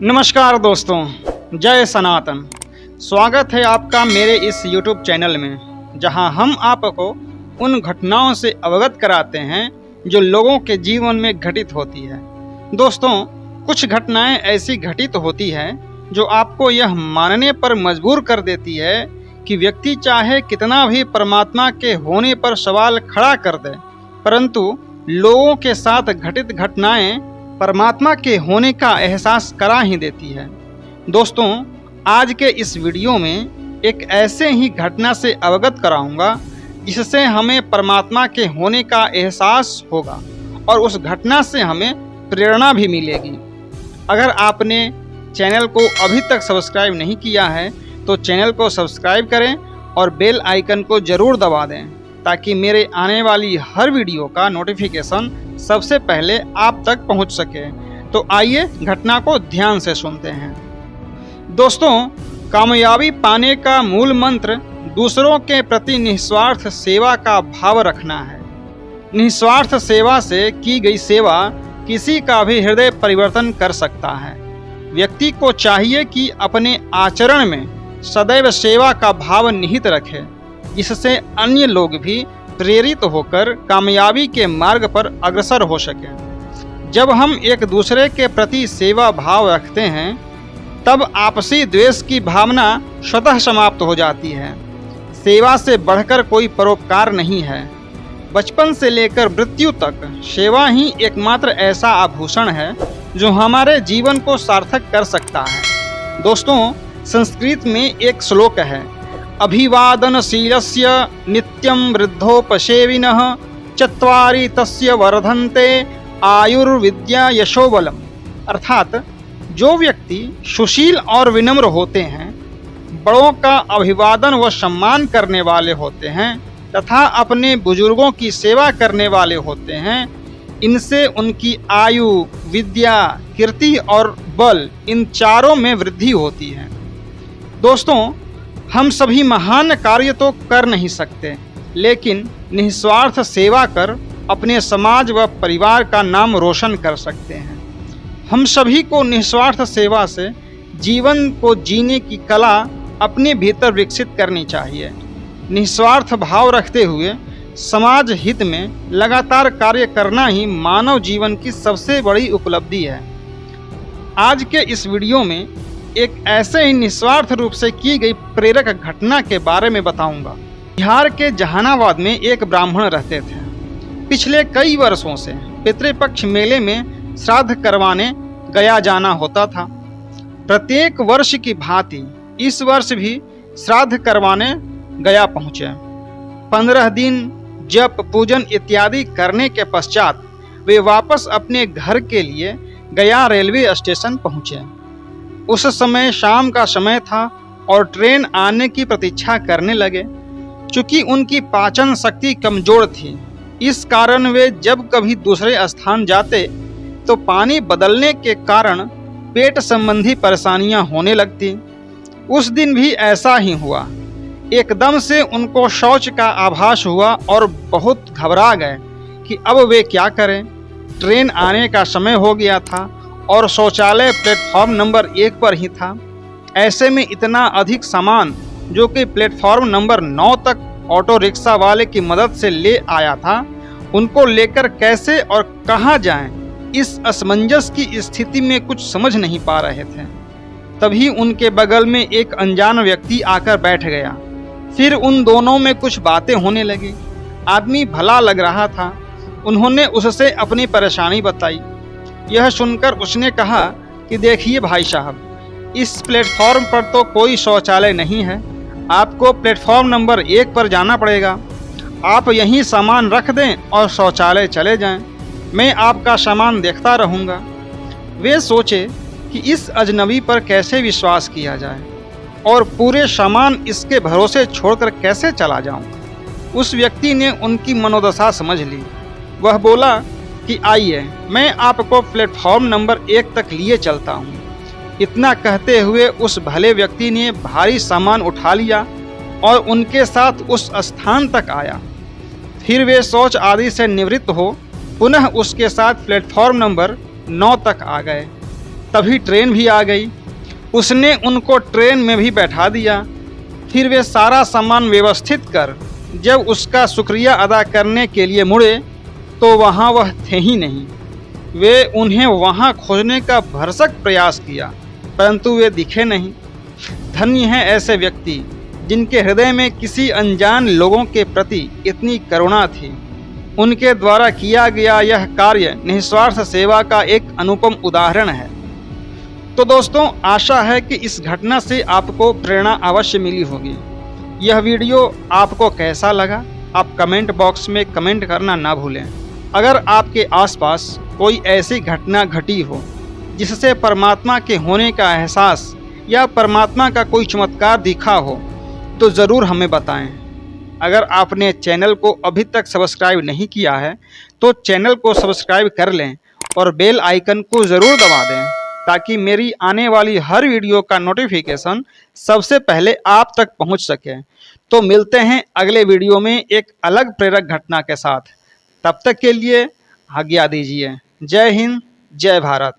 नमस्कार दोस्तों, जय सनातन। स्वागत है आपका मेरे इस YouTube चैनल में, जहां हम आपको उन घटनाओं से अवगत कराते हैं जो लोगों के जीवन में घटित होती है। दोस्तों, कुछ घटनाएं ऐसी घटित होती हैं जो आपको यह मानने पर मजबूर कर देती है कि व्यक्ति चाहे कितना भी परमात्मा के होने पर सवाल खड़ा कर दे, परंतु लोगों के साथ घटित घटनाएं परमात्मा के होने का एहसास करा ही देती है। दोस्तों, आज के इस वीडियो में एक ऐसे ही घटना से अवगत कराऊंगा जिससे हमें परमात्मा के होने का एहसास होगा और उस घटना से हमें प्रेरणा भी मिलेगी। अगर आपने चैनल को अभी तक सब्सक्राइब नहीं किया है तो चैनल को सब्सक्राइब करें और बेल आइकन को ज़रूर दबा दें ताकि मेरे आने वाली हर वीडियो का नोटिफिकेशन सबसे पहले आप तक पहुंच सके। तो आइए घटना को ध्यान से सुनते हैं। दोस्तों, कामयाबी पाने का मूल मंत्र दूसरों के प्रति निस्वार्थ सेवा का भाव रखना है। निस्वार्थ सेवा से की गई सेवा किसी का भी हृदय परिवर्तन कर सकता है। व्यक्ति को चाहिए कि अपने आचरण में सदैव सेवा का भाव निहित रखे, जिससे अन्य लोग भी प्रेरित होकर कामयाबी के मार्ग पर अग्रसर हो सकें। जब हम एक दूसरे के प्रति सेवा भाव रखते हैं तब आपसी द्वेष की भावना स्वतः समाप्त हो जाती है। सेवा से बढ़कर कोई परोपकार नहीं है। बचपन से लेकर मृत्यु तक सेवा ही एकमात्र ऐसा आभूषण है जो हमारे जीवन को सार्थक कर सकता है। दोस्तों, संस्कृत में एक श्लोक है, अभिवादनशीलस्य नित्यं वृद्धोपसेविनः चत्वारि तस्य वर्धन्ते आयुर्विद्या यशोबलम। अर्थात जो व्यक्ति सुशील और विनम्र होते हैं, बड़ों का अभिवादन व सम्मान करने वाले होते हैं तथा अपने बुजुर्गों की सेवा करने वाले होते हैं, इनसे उनकी आयु, विद्या, कीर्ति और बल, इन चारों में वृद्धि होती है। दोस्तों, हम सभी महान कार्य तो कर नहीं सकते, लेकिन निस्वार्थ सेवा कर अपने समाज व परिवार का नाम रोशन कर सकते हैं। हम सभी को निस्वार्थ सेवा से जीवन को जीने की कला अपने भीतर विकसित करनी चाहिए। निस्वार्थ भाव रखते हुए समाज हित में लगातार कार्य करना ही मानव जीवन की सबसे बड़ी उपलब्धि है। आज के इस वीडियो में एक ऐसे ही निस्वार्थ रूप से की गई प्रेरक घटना के बारे में बताऊंगा। बिहार के जहानाबाद में एक ब्राह्मण रहते थे। पिछले कई वर्षों से पितृपक्ष मेले में श्राद्ध करवाने गया जाना होता था। प्रत्येक वर्ष की भांति इस वर्ष भी श्राद्ध करवाने गया पहुँचे। 15 दिन जप पूजन इत्यादि करने के पश्चात वे वापस अपने घर के लिए गया रेलवे स्टेशन पहुँचे। उस समय शाम का समय था और ट्रेन आने की प्रतीक्षा करने लगे। चूँकि उनकी पाचन शक्ति कमजोर थी, इस कारण वे जब कभी दूसरे स्थान जाते तो पानी बदलने के कारण पेट संबंधी परेशानियां होने लगती। उस दिन भी ऐसा ही हुआ। एकदम से उनको शौच का आभास हुआ और बहुत घबरा गए कि अब वे क्या करें। ट्रेन आने का समय हो गया था और शौचालय प्लेटफॉर्म नंबर 1 पर ही था। ऐसे में इतना अधिक सामान जो कि प्लेटफॉर्म नंबर 9 तक ऑटो रिक्शा वाले की मदद से ले आया था, उनको लेकर कैसे और कहां जाएं, इस असमंजस की स्थिति में कुछ समझ नहीं पा रहे थे। तभी उनके बगल में एक अनजान व्यक्ति आकर बैठ गया। फिर उन दोनों में कुछ बातें होने लगी। आदमी भला लग रहा था। उन्होंने उससे अपनी परेशानी बताई। यह सुनकर उसने कहा कि देखिए भाई साहब, इस प्लेटफॉर्म पर तो कोई शौचालय नहीं है। आपको प्लेटफॉर्म नंबर 1 पर जाना पड़ेगा। आप यहीं सामान रख दें और शौचालय चले जाएं। मैं आपका सामान देखता रहूँगा। वे सोचे कि इस अजनबी पर कैसे विश्वास किया जाए और पूरे सामान इसके भरोसे छोड़कर कैसे चला जाऊँ। उस व्यक्ति ने उनकी मनोदशा समझ ली। वह बोला कि आइए, मैं आपको प्लेटफॉर्म नंबर 1 तक लिए चलता हूँ। इतना कहते हुए उस भले व्यक्ति ने भारी सामान उठा लिया और उनके साथ उस स्थान तक आया। फिर वे शौच आदि से निवृत्त हो पुनः उसके साथ प्लेटफॉर्म नंबर 9 तक आ गए। तभी ट्रेन भी आ गई। उसने उनको ट्रेन में भी बैठा दिया। फिर वे सारा सामान व्यवस्थित कर जब उसका शुक्रिया अदा करने के लिए मुड़े तो वहाँ वह थे ही नहीं। वे उन्हें वहाँ खोजने का भरसक प्रयास किया, परंतु वे दिखे नहीं। धन्य हैं ऐसे व्यक्ति जिनके हृदय में किसी अनजान लोगों के प्रति इतनी करुणा थी। उनके द्वारा किया गया यह कार्य निस्वार्थ सेवा का एक अनुपम उदाहरण है। तो दोस्तों, आशा है कि इस घटना से आपको प्रेरणा अवश्य मिली होगी। यह वीडियो आपको कैसा लगा, आप कमेंट बॉक्स में कमेंट करना ना भूलें। अगर आपके आसपास कोई ऐसी घटना घटी हो जिससे परमात्मा के होने का एहसास या परमात्मा का कोई चमत्कार दिखा हो तो ज़रूर हमें बताएं। अगर आपने चैनल को अभी तक सब्सक्राइब नहीं किया है तो चैनल को सब्सक्राइब कर लें और बेल आइकन को ज़रूर दबा दें ताकि मेरी आने वाली हर वीडियो का नोटिफिकेशन सबसे पहले आप तक पहुंच सके। तो मिलते हैं अगले वीडियो में एक अलग प्रेरक घटना के साथ। तब तक के लिए आज्ञा दीजिए। जय हिंद, जय भारत।